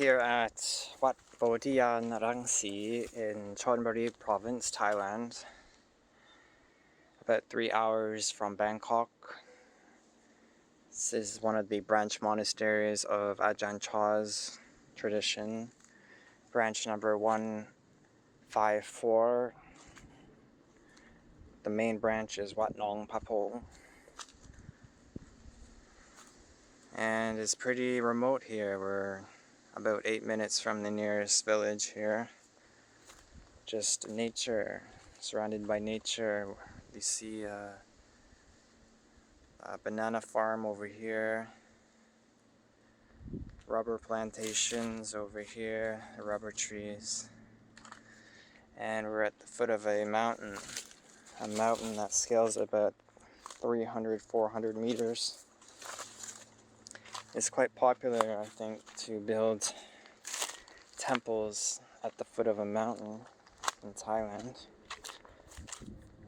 here at Wat Bodhiyaanrangsi in Chonburi Province, Thailand, about 3 hours from Bangkok. This is one of the branch monasteries of Ajahn Chah's tradition, branch number 154. The main branch is Wat Nong Papo. And it's pretty remote here. We're about 8 minutes from the nearest village here. Just nature, surrounded by nature. We see a banana farm over here, rubber plantations over here, rubber trees, and we're at the foot of a mountain that scales about 300-400 meters. It's quite popular, I think, to build temples at the foot of a mountain in Thailand.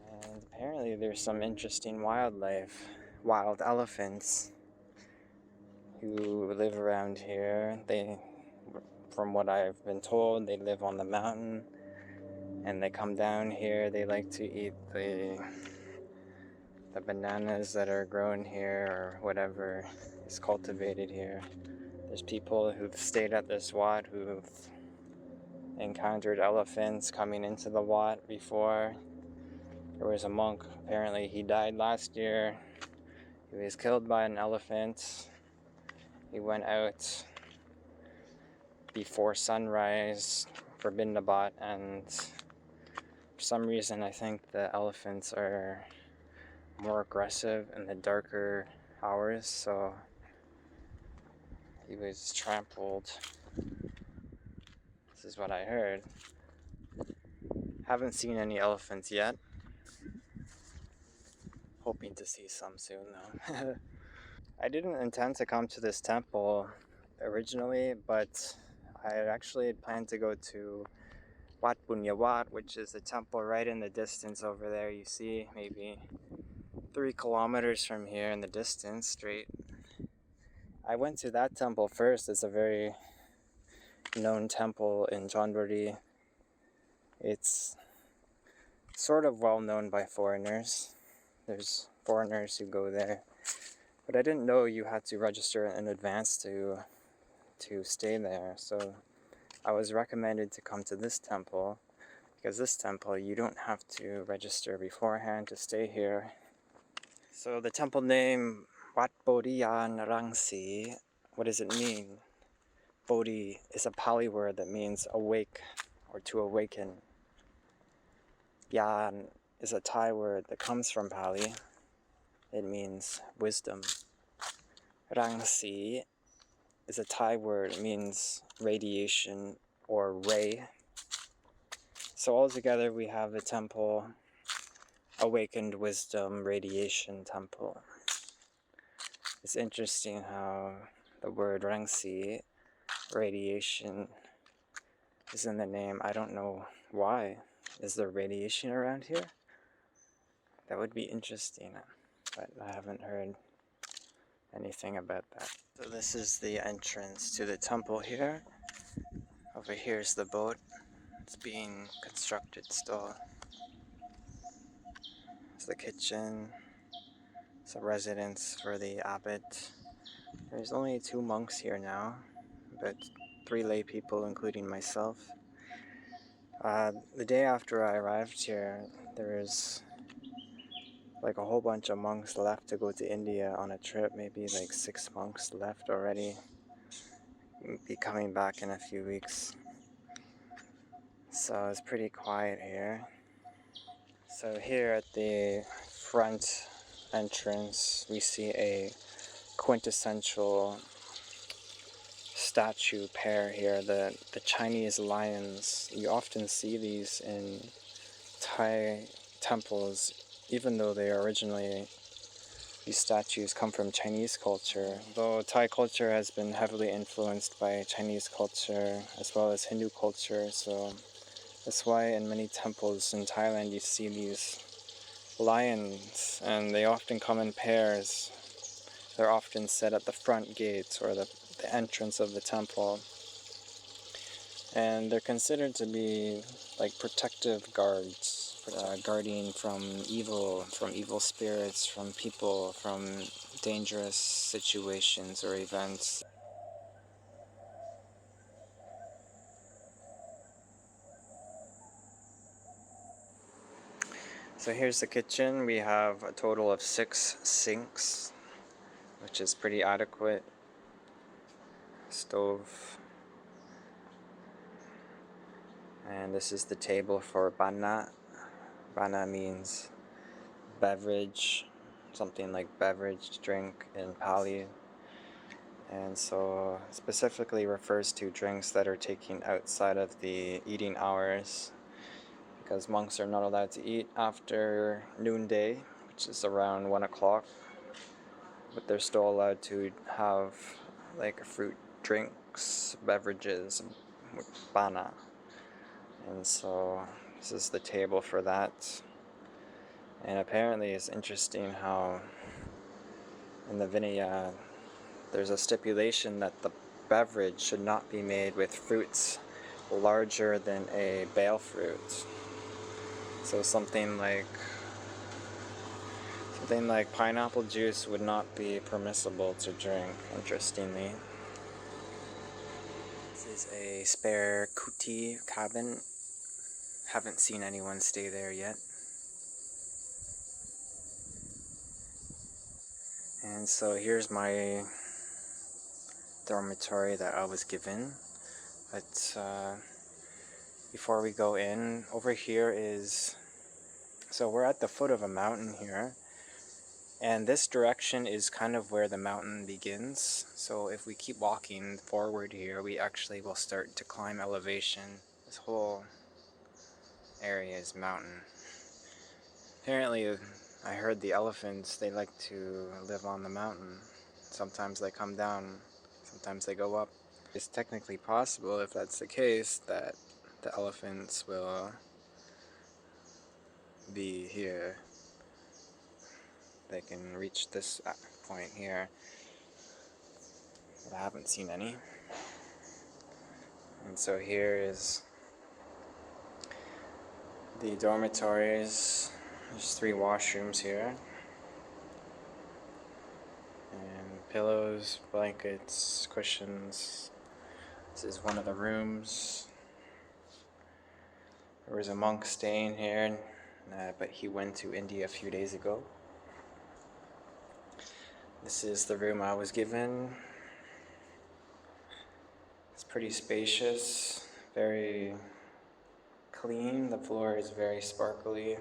And apparently there's some interesting wildlife, wild elephants who live around here. From what I've been told, they live on the mountain and they come down here. They like to eat the bananas that are grown here or whatever is cultivated here. There's people who've stayed at this Wat who've encountered elephants coming into the Wat before. There was a monk, apparently he died last year. He was killed by an elephant. He went out before sunrise for Bindabat, and for some reason I think the elephants are more aggressive in the darker hours, so he was trampled. This is what I heard. Haven't seen any elephants yet. Hoping to see some soon though. I didn't intend to come to this temple originally, but I actually planned to go to Wat Bodhiyaanrangsi, which is the temple right in the distance over there. You see, maybe 3 kilometers from here in the distance, straight. I went to that temple first. It's a very known temple in Chonburi. It's sort of well known by foreigners. There's foreigners who go there. But I didn't know you had to register in advance to stay there. So I was recommended to come to this temple, because this temple you don't have to register beforehand to stay here. So the temple name, Wat Bodhiyaanrangsi, what does it mean? Bodhi is a Pali word that means awake or to awaken. Yan is a Thai word that comes from Pali. It means wisdom. Rangsi is a Thai word. It means radiation or ray. So altogether we have the temple, Awakened Wisdom Radiation Temple. It's interesting how the word Rangsi, radiation, is in the name. I don't know why. Is there radiation around here? That would be interesting, but I haven't heard anything about that. So this is the entrance to the temple here. Over here is the boat. It's being constructed still. It's the kitchen. It's a residence for the abbot. There's only 2 monks here now, but 3 lay people, including myself. The day after I arrived here, there was like a whole bunch of monks left to go to India on a trip. Maybe like 6 monks left already. Be coming back in a few weeks. So it's pretty quiet here. So here at the front entrance we see a quintessential statue pair here, the Chinese lions. You often see these in Thai temples, even though they are originally, these statues come from Chinese culture. Though Thai culture has been heavily influenced by Chinese culture as well as Hindu culture, so that's why in many temples in Thailand you see these lions, and they often come in pairs. They're often set at the front gates or the entrance of the temple. And they're considered to be like protective guards, guarding from evil spirits, from people, from dangerous situations or events. So here's the kitchen. We have a total of 6 sinks, which is pretty adequate. Stove. And this is the table for bana. Bana means beverage, something like beverage, drink in Pali. And so specifically refers to drinks that are taken outside of the eating hours, because monks are not allowed to eat after noonday, which is around 1 o'clock, but they're still allowed to have like fruit drinks, beverages, with bana. And so this is the table for that. And apparently it's interesting how in the Vinaya there's a stipulation that the beverage should not be made with fruits larger than a bale fruit. So something like pineapple juice would not be permissible to drink, interestingly. This is a spare kuti cabin. Haven't seen anyone stay there yet. And so here's my dormitory that I was given. But before we go in, over here is, so we're at the foot of a mountain here, and this direction is kind of where the mountain begins. So if we keep walking forward here, we actually will start to climb elevation. This whole area is mountain. Apparently, I heard the elephants, they like to live on the mountain. Sometimes they come down, sometimes they go up. It's technically possible, if that's the case, that the elephants will be here. They can reach this point here. But I haven't seen any. And so here is the dormitories. There's 3 washrooms here. And pillows, blankets, cushions. This is one of the rooms. There was a monk staying here, but he went to India a few days ago. This is the room I was given. It's pretty spacious, very clean. The floor is very sparkly.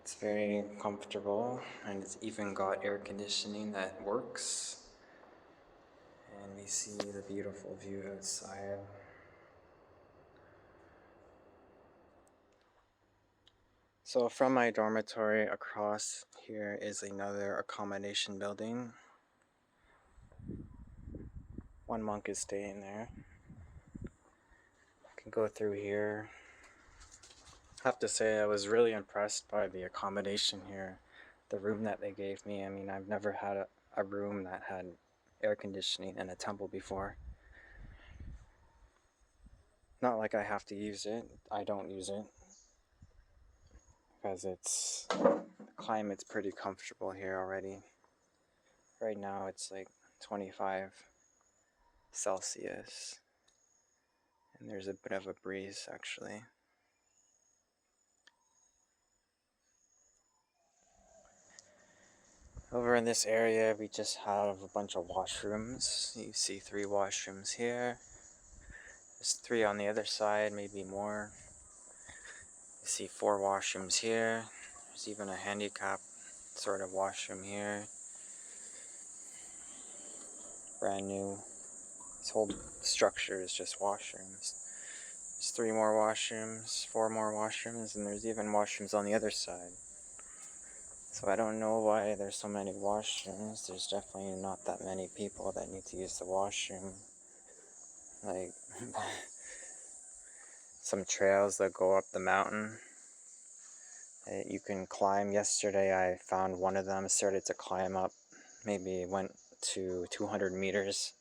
It's very comfortable, and it's even got air conditioning that works. And we see the beautiful view outside. So from my dormitory across here is another accommodation building. One monk is staying there. I can go through here. I have to say I was really impressed by the accommodation here. The room that they gave me, I mean, I've never had a room that had air conditioning in a temple before. Not like I have to use it. I don't use it. Because the climate's pretty comfortable here already. Right now it's like 25 Celsius. And there's a bit of a breeze actually. Over in this area we just have a bunch of washrooms. You see 3 washrooms here. There's 3 on the other side, maybe more. You see 4 washrooms here. There's even a handicap sort of washroom here. Brand new. This whole structure is just washrooms. There's 3 more washrooms, 4 more washrooms, and there's even washrooms on the other side. So I don't know why there's so many washrooms. There's definitely not that many people that need to use the washroom. Like some trails that go up the mountain that you can climb. Yesterday I found one of them, started to climb up, maybe went to 200 meters.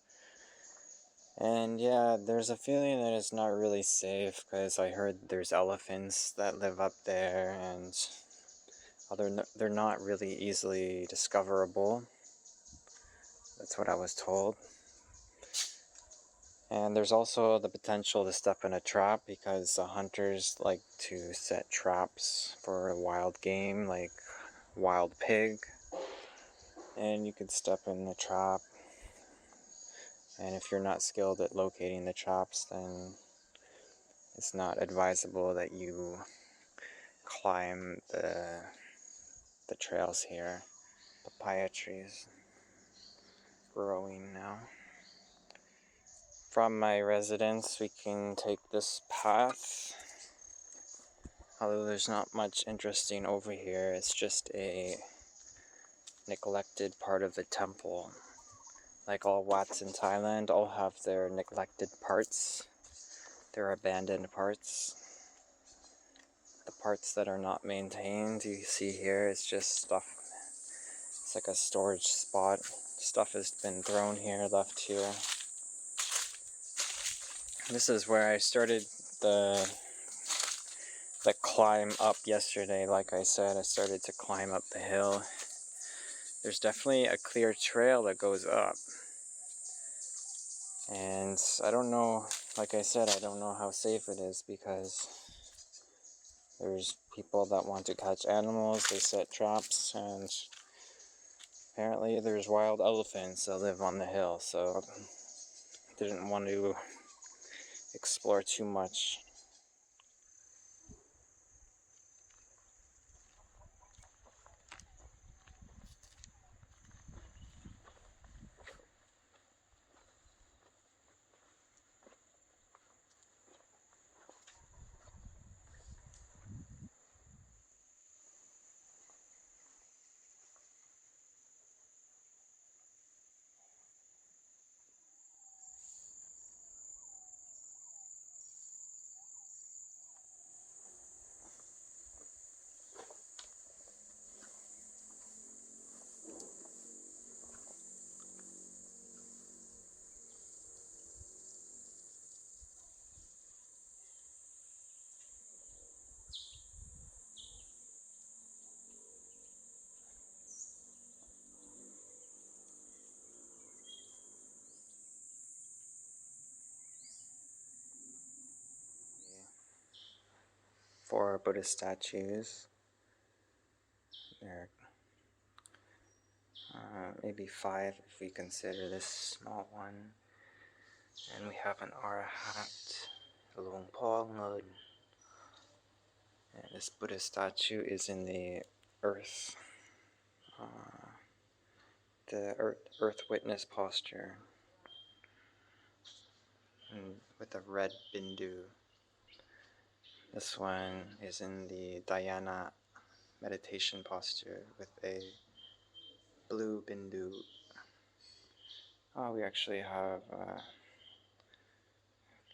And yeah, there's a feeling that it's not really safe because I heard there's elephants that live up there, and they're not really easily discoverable. That's what I was told. And there's also the potential to step in a trap because the hunters like to set traps for wild game like wild pig, and you could step in the trap, and if you're not skilled at locating the traps, then it's not advisable that you climb the trails here. Papaya trees growing now. From my residence we can take this path, although there's not much interesting over here. It's just a neglected part of the temple. Like all Wats in Thailand all have their neglected parts, their abandoned parts. The parts that are not maintained, you see here, it's just stuff. It's like a storage spot. Stuff has been thrown here, left here. This is where I started the climb up yesterday. Like I said, I started to climb up the hill. There's definitely a clear trail that goes up. And I don't know, like I said, I don't know how safe it is because there's people that want to catch animals, they set traps, and apparently there's wild elephants that live on the hill, so I didn't want to explore too much. Four Buddhist statues. There are maybe five if we consider this small one. And we have an Arahat, a Luang Po Ngun. And this Buddhist statue is in the earth, the earth witness posture, and with a red bindu. This one is in the dhyana meditation posture with a blue bindu. Oh, we actually have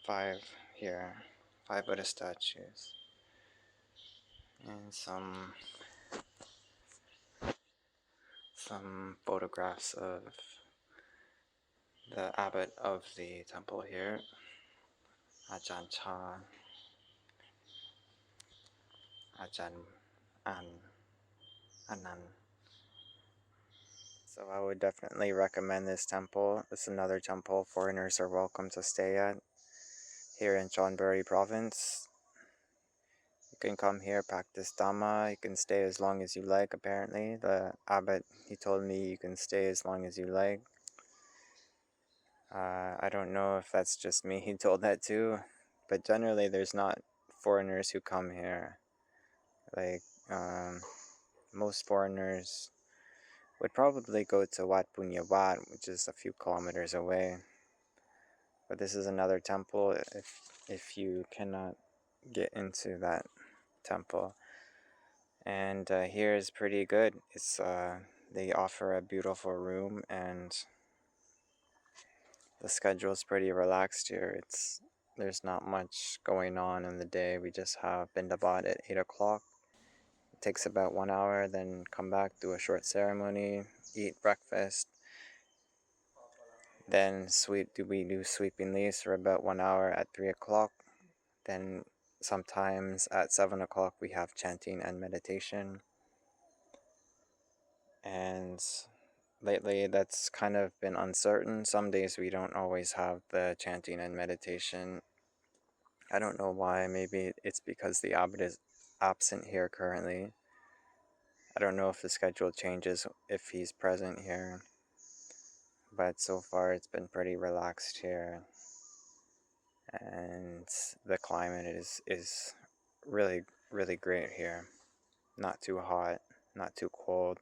five here, five Buddha statues, and some photographs of the abbot of the temple here, Ajahn Chah, Ajahn Anan. So I would definitely recommend this temple. It's another temple foreigners are welcome to stay at here in Chonburi Province. You can come here, practice Dhamma. You can stay as long as you like, apparently. The abbot, he told me you can stay as long as you like. I don't know if that's just me, he told that too. But generally, there's not foreigners who come here. Like, most foreigners would probably go to Wat Bodhiyaanrangsi, which is a few kilometers away. But this is another temple if you cannot get into that temple. And here is pretty good. It's they offer a beautiful room, and the schedule is pretty relaxed here. There's not much going on in the day. We just have Bindabat at 8 o'clock. It takes about 1 hour, then come back, do a short ceremony, eat breakfast, Then we do sweeping leaves for about 1 hour at 3 o'clock. Then sometimes at 7 o'clock we have chanting and meditation. And lately that's kind of been uncertain. Some days we don't always have the chanting and meditation. I don't know why. Maybe it's because the abbot is absent here currently. I don't know if the schedule changes if he's present here. But so far it's been pretty relaxed here. And the climate is really, really great here. Not too hot, not too cold.